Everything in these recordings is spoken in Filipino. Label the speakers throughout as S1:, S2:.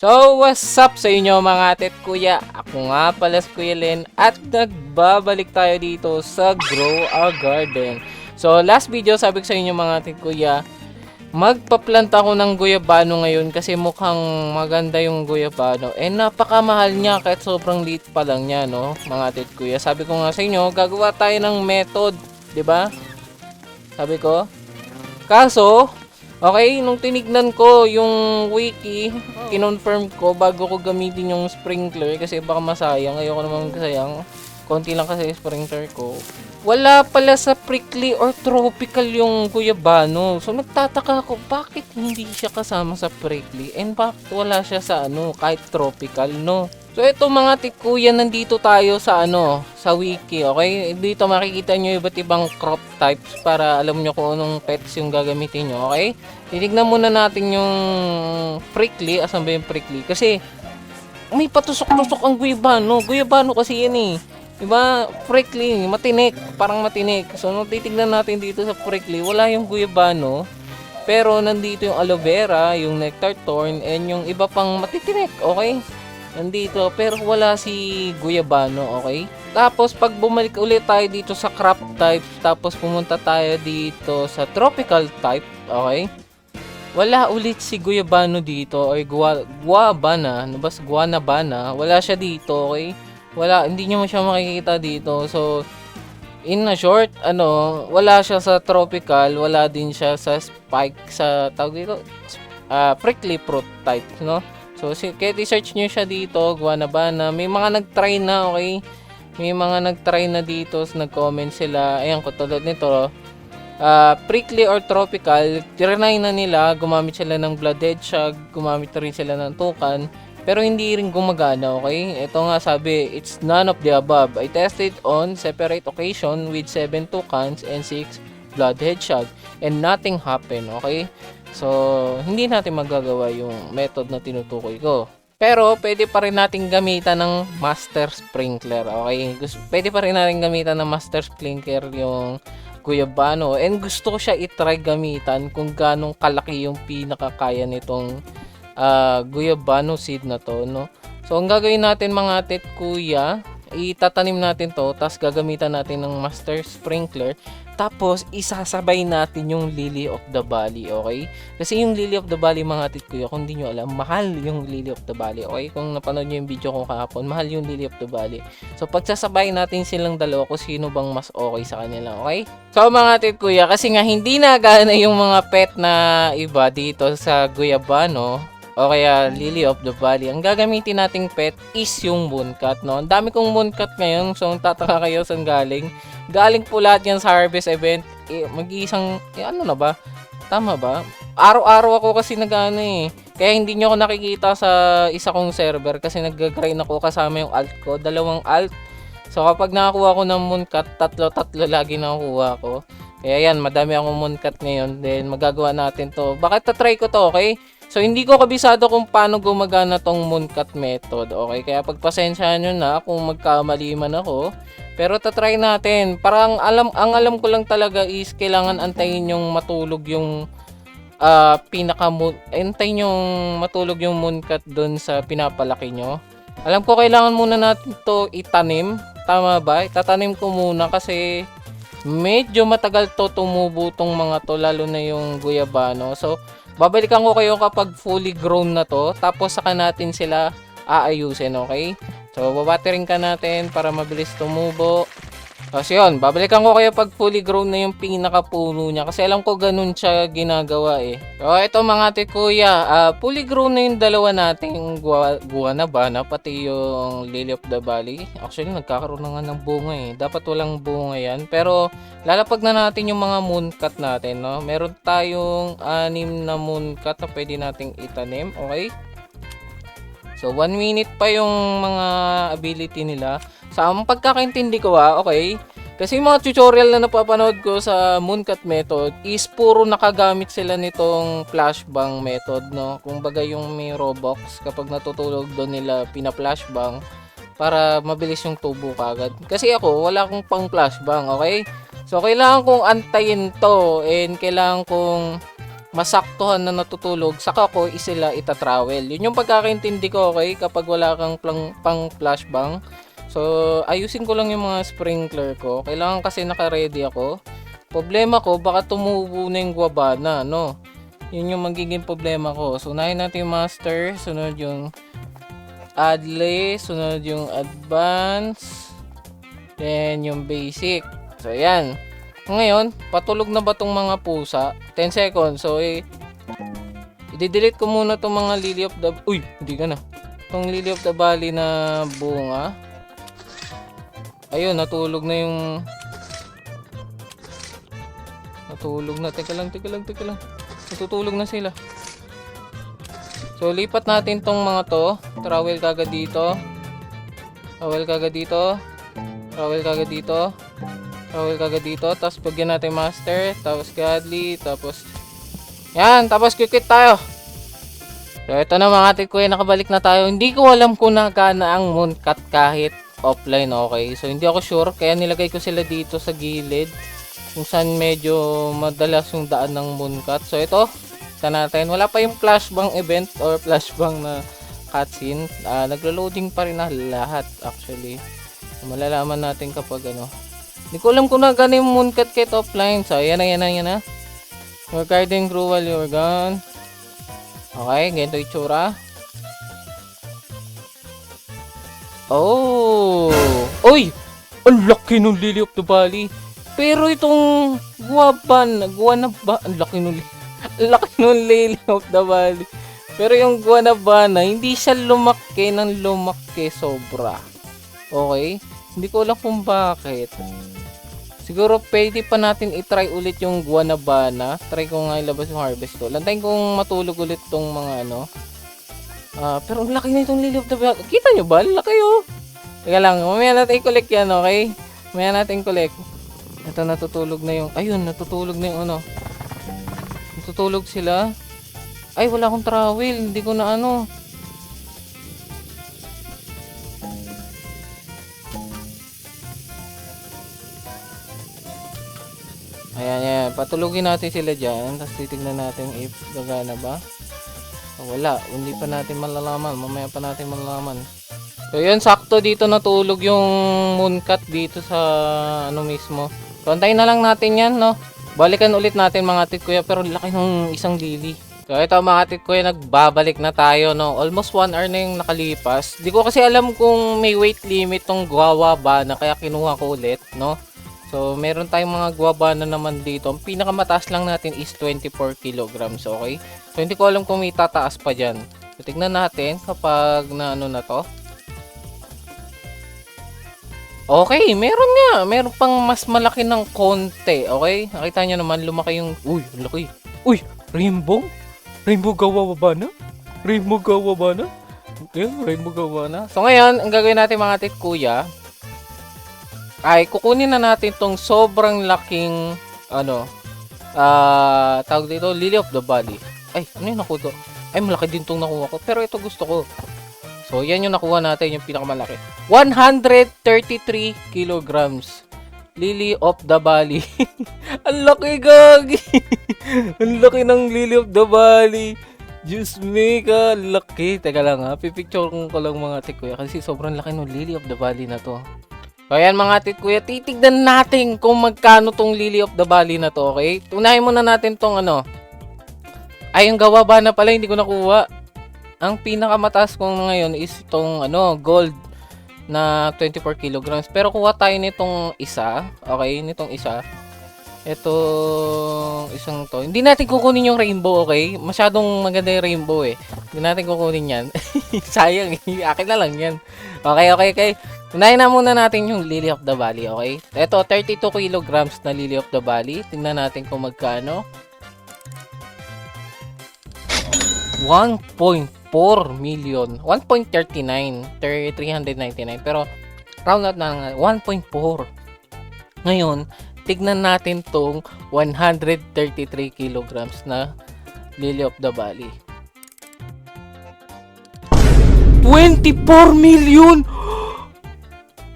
S1: So, what's up sa inyo mga ate at kuya? Ako nga pala si Kuya Len at nagbabalik tayo dito sa Grow a Garden. So, last video sabi ko sa inyo mga ate at kuya, magpaplanta ako ng guyabano ngayon kasi mukhang maganda yung guyabano. Napakamahal niya kahit sobrang liit pa lang niya, no? Mga ate at kuya. Sabi ko nga sa inyo, gagawa tayo ng method, 'di ba? Sabi ko. Kaso, okay, nung tinignan ko yung wiki, kinonfirm ko bago ko gamitin yung sprinkler kasi baka masayang. Ayoko naman sayang. Konti lang kasi sprinkler ko. Wala pala sa prickly or tropical yung guyabano. So nagtataka ako bakit hindi siya kasama sa prickly and bakit wala siya sa kahit tropical, no? So ito mga tikuya, nandito tayo sa sa wiki, okay? Dito makikita nyo iba't ibang crop types para alam nyo kung anong pets yung gagamitin nyo, okay? Titignan muna natin yung prickly. Asan ba yung prickly? Kasi may patusok-tusok ang guyabano. Guyabano kasi yan eh. Diba? Prickly, matinik. Parang matinik. So nung titignan natin dito sa prickly, wala yung guyabano. Pero nandito yung aloe vera, yung nectar thorn, and yung iba pang matitinik, okay? Nandito, pero wala si guyabano, okay? Tapos, pag bumalik ulit tayo dito sa crop type, tapos pumunta tayo dito sa tropical type, okay? Wala ulit si guyabano dito, or guabana, guanabana, wala siya dito, okay? Wala, hindi nyo siya makikita dito. So, in a short, wala siya sa tropical, wala din siya sa spike, sa tawag dito, prickly fruit type, no? So, kaya i-search nyo siya dito, guanabana. May mga nag-try na, okay? May mga nag-try na dito, nag-comment sila. Ayan, katulad nito, prickly or tropical, trinay na nila, gumamit sila ng bloodhead shag, gumamit rin sila ng tukan, pero hindi rin gumagana, okay? Ito nga sabi, it's none of the above. I tested on separate occasion with 7 tukans and 6 bloodhead shag, and nothing happened, okay? So, hindi natin magagawa yung method na tinutukoy ko. Pero, pwede pa rin natin gamitan ng master sprinkler, okay? Pwede pa rin natin gamitan ng master sprinkler yung guyabano. And gusto ko siya itry gamitan kung ganong kalaki yung pinakakaya nitong guyabano seed na to, no? So, ang gagawin natin mga ate at kuya, itatanim natin to, tapos gagamitan natin ng master sprinkler, tapos isasabay natin yung lily of the valley, okay? Kasi yung lily of the valley mga ate at kuya, kung hindi nyo alam, mahal yung lily of the valley, okay? Kung napanood nyo yung video ko kahapon, mahal yung lily of the valley. So pagsasabay natin silang dalawa kung sino bang mas okay sa kanila, okay? So mga ate at kuya, kasi nga hindi nagana yung mga pet na iba dito sa guyabano o kaya lily of the valley, ang gagamitin nating pet is yung mooncat, no? Ang dami kong mooncat ngayon, so tataka kayo saan galing. Galing po lahat yan sa harvest event. Mag-iisang, ano na ba? Tama ba? Araw-araw ako kasi nag-ano eh. Kaya hindi nyo ako nakikita sa isa kong server kasi nag-grind ako kasama yung alt ko. 2 alt. So kapag nakakuha ko ng mooncat, tatlo lagi nakukuha ko. Kaya yan, madami akong mooncat ngayon. Then magagawa natin to. Bakit tatry ko to, okay? So, hindi ko kabisado kung paano gumagana tong mooncat method, okay? Kaya pagpasensyahan nyo na kung magkamali man ako. Pero tatry natin. Parang ang alam ko lang talaga is kailangan antayin yung matulog yung antayin yung matulog yung mooncat doon sa pinapalaki nyo. Alam ko kailangan muna natin to itanim. Tama ba? Itatanim ko muna kasi medyo matagal to tumubo tong mga to, lalo na yung guyabano. So, babalikan ko kayo kapag fully grown na to, tapos saka natin sila aayusin, okay? So, babatering ka natin para mabilis tumubo. So, yun, babalikan ko kayo pag fully grown na yung pinakapuno niya kasi alam ko ganun siya ginagawa eh. So, ito mga ate kuya, fully grown na yung dalawa nating guanabana, pati yung lily of the valley. Actually, nagkakaroon na nga ng bunga eh. Dapat walang bunga yan. Pero, lalapag na natin yung mga mooncat natin, no? Meron tayong 6 na mooncat na pwede nating itanim, okay? So, 1 minute pa yung mga ability nila. Sa ang pagkakaintindi ko okay? Kasi yung mga tutorial na napapanood ko sa mooncat method is puro nakagamit sila nitong flashbang method, no? Kung baga yung may Robux, kapag natutulog doon nila pina-flashbang para mabilis yung tubo kagad. Kasi ako, wala akong pang flashbang, okay? So, kailangan kong antayin to and kailangan kong masaktuhan na natutulog, saka ko sila itatravel. Yun yung pagkakaintindi ko, okay? Kapag wala kang pang flashbang. So, ayusin ko lang yung mga sprinkler ko. Kailangan kasi naka-ready ako. Problema ko, baka tumubo na yung guabana, no? Yun yung magiging problema ko. So, unahin natin yung master. Sunod yung adley. Sunod yung advance. Then, yung basic. So, ayan. Ngayon, patulog na ba tong mga pusa? 10 seconds. So, i-delete ko muna tong mga lily of the... Uy, hindi ka na. Tong lily of the valley na bunga. Ayun, natulog na yung... Natulog na. Teka lang. Natutulog na sila. So, lipat natin tong mga to. Travel kagad dito. Travel kagad dito. Travel kagad dito. Travel kagad dito. Tapos, bigyan natin master. Tapos, godly. Tapos, yan. Tapos, quit tayo. So, ito na mga atik ko. Nakabalik na tayo. Hindi ko alam kung nakana ang mooncut kahit offline, okay? So, hindi ako sure. Kaya nilagay ko sila dito sa gilid. Kung saan medyo madalas yung daan ng mooncut. So, ito. Ito natin. Wala pa yung flashbang event or flashbang na cutscene. Naglo-loading pa rin na lahat actually. Malalaman natin kapag ano. Hindi ko alam kung nagana yung mooncut kahit offline. So, yan na. Your guardian crew while you're gone. Okay, ganito yung tsura. Oh! Uy! Ang laki nung Lily of the Valley. Pero itong Guanabana, ang laki nung Lily of the Valley. Pero yung Guanabana, hindi siya lumaki ng lumaki sobra. Okay? Hindi ko alam kung bakit. Siguro pwede pa natin i-try ulit yung Guanabana. Try ko nga ilabas yung harvest tool. Lantayin kong matulog ulit tong mga ano. Pero ang laki na itong Lily of the Valley. Kita nyo ba? Ang laki oh. Teka lang, mamaya natin i-collect yan, okay? Mamaya natin i-collect. Ito, natutulog na yung... Ayun, natutulog na yung ano. Natutulog sila. Ay, wala akong travel. Hindi ko na ano. Ayan. Patulugin natin sila dyan. Tapos titignan natin if gagana ba. Wala. Hindi pa natin malalaman. Mamaya pa natin malalaman. So, yun. Sakto dito natulog yung mooncut dito sa ano mismo. So, antayin na lang natin yan, no? Balikan ulit natin mga tit kuya. Pero laki ng isang lily. So, ito mga tit kuya. Nagbabalik na tayo, no? Almost 1 hour na yung nakalipas. Di ko kasi alam kung may weight limit tong guava na kaya kinuha ko ulit, no? So, meron tayong mga guabana naman dito. Ang pinakamataas lang natin is 24 kilograms, okay? So, hindi ko alam kung may tataas pa dyan. So, tignan natin kapag na ano na to. Okay, meron nga. Meron pang mas malaki ng konti, okay? Nakita nyo naman, lumaki yung... Uy, laki. Uy, rainbow? Rainbow guabana? Rainbow guabana? Yeah, rainbow guabana. So, ngayon, ang gagawin natin mga tit kuya, ay kukunin na natin tong sobrang laking ano tawag dito Lily of the Valley. Ay, ano yung nakuha? Ay, malaki din tong nakuha ko, pero ito gusto ko. So, yan yung nakuha natin, yung pinakamalaki. 133 kilograms. Lily of the Valley. Ang laki, gagi. Ang laki ng Lily of the Valley. Diyos mega laki. Teka lang ha, pipicture ko lang mga tikuya kasi sobrang laki ng Lily of the Valley na to. So, ayan mga tit kuya, titignan natin kung magkano tong Lily of the Valley na to, okay? Tunahin muna natin tong ano. Ay, yung guabana pala, hindi ko nakuha. Ang pinakamataas ko ngayon is itong ano, gold na 24 kilograms. Pero kuha tayo nitong isa, okay? Nitong isa. Itong isang to. Hindi natin kukunin yung rainbow, okay? Masyadong maganda yung rainbow eh. Hindi natin kukunin yan. Sayang eh. Akin na lang yan. Okay. Unahin na muna natin yung Lily of the Valley, okay? Ito, 32 kilograms na Lily of the Valley. Tingnan natin kung magkano. 1.4 million. 1.39. 399. Pero, round out na nga. 1.4. Ngayon, tignan natin tong 133 kilograms na Lily of the Valley. 24 million!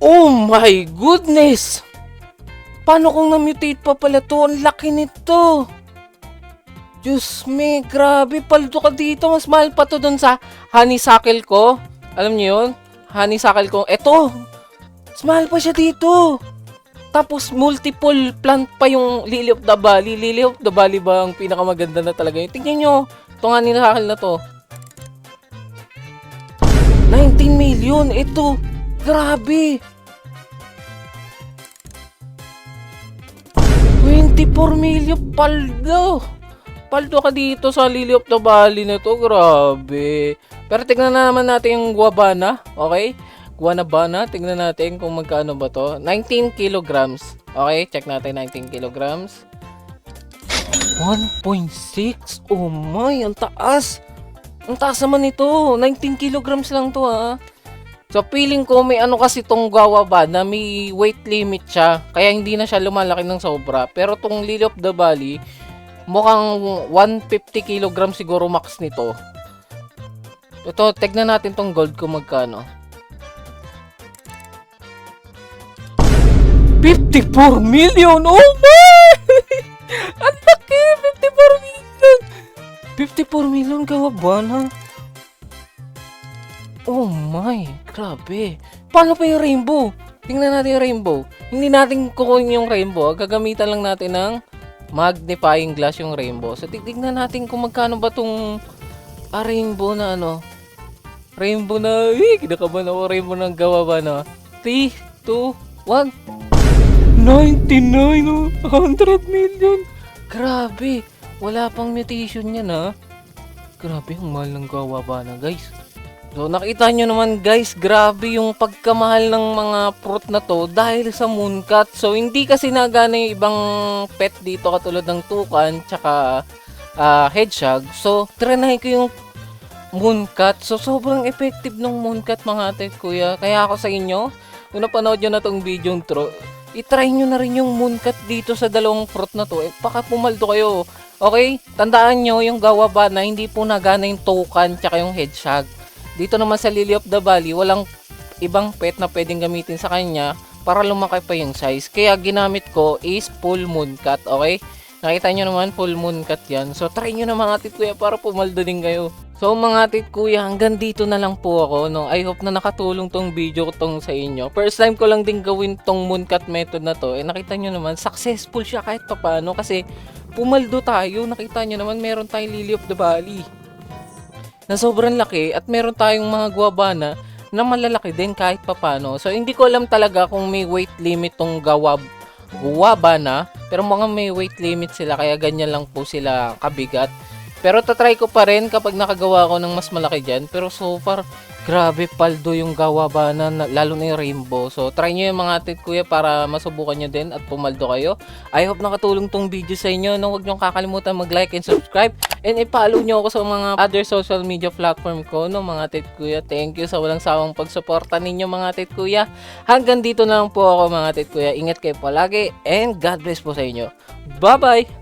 S1: Oh my goodness! Paano kung na-mutate pa pala to? Ang laki nito! Diyos me, grabe, paldo ka dito. Mas mahal pa to dun sa honeysuckle ko. Alam niyo yun? Honeysuckle ko. Eto, mas mahal pa siya dito. Tapos multiple plant pa yung Lily of the Valley. Lily of the Valley ba ang pinakamaganda na talaga yun? Tingnan nyo, ito nga honeysuckle na to. 19 million, ito. Grabe. 24 million, paldo. Paldo ka dito sa Lily of the Valley na to, grabe. Pero tignan na naman natin yung guabana, okay? Guanabana, tignan natin kung magkano ba to. 19 kilograms. Okay, check natin 19 kilograms. 1.6. Oh my, ang taas. Ang taas naman ito. 19 kilograms lang to ha. So feeling ko may ano kasi tong guavana, may weight limit siya. Kaya hindi na siya lumalaki ng sobra. Pero tong Lily of the Valley, mukhang 150 kilograms siguro max nito. Ito, tignan natin tong gold kung magkano. 54 million! Oh my! Ang laki! 54 million! 54 million guavana. Oh my! Grabe! Paano pa yung rainbow? Tingnan natin yung rainbow. Hindi natin kukunin yung rainbow. Gagamitan lang natin ng magnifying glass yung rainbow. So, tignan natin kung magkano ba tong rainbow na ano. Rainbow na, kinakabahan ako rainbow ng guavana. 3, 2, 1. 99, 100 million. Grabe. Wala pang mutation yan ha. Grabe, ang mahal ng guavana guys. So nakita nyo naman guys, grabe yung pagkamahal ng mga fruit na to dahil sa mooncat. So hindi kasi nagana yung ibang pet dito katulad ng tukan tsaka hedgehog. So trinay ko yung mooncat. So sobrang effective ng mooncat mga ate kuya. Kaya ako sa inyo, kung napanood nyo na tong video intro, i-try nyo na rin yung mooncat dito sa dalawang fruit na to. Baka pumaldo kayo. Okay? Tandaan nyo yung guavana, hindi po nagana yung tukan tsaka yung hedgehog. Dito naman sa Lily of the Valley, walang ibang pet na pwedeng gamitin sa kanya para lumaki pa yung size. Kaya ginamit ko is full mooncat, okay? Nakita nyo naman, full mooncat yan. So, try nyo na mga tit kuya para pumaldo din kayo. So, mga tit kuya, hanggang dito na lang po ako, no? I hope na nakatulong tong video ko tong sa inyo. First time ko lang din gawin tong mooncat method na to. Nakita nyo naman, successful siya kahit papano kasi pumaldo tayo. Nakita nyo naman, meron tayong Lily of the Valley na sobrang laki at meron tayong mga guavana na malalaki din kahit papano. So hindi ko alam talaga kung may weight limit tong guavana, pero mga may weight limit sila kaya ganyan lang po sila kabigat. Pero tatry ko pa rin kapag nakagawa ko ng mas malaki dyan. Pero so far, grabe paldo yung guavana, lalo na yung rainbow. So try nyo yung mga tit kuya para masubukan nyo din at pumaldo kayo. I hope nakatulong tong video sa inyo. Huwag nyo kakalimutan mag-like and subscribe. And i-follow nyo ako sa mga other social media platform ko, no, mga tit kuya. Thank you sa walang sawang pagsuporta ninyo mga tit kuya. Hanggang dito na lang po ako mga tit kuya. Ingat kayo palagi and God bless po sa inyo. Bye-bye!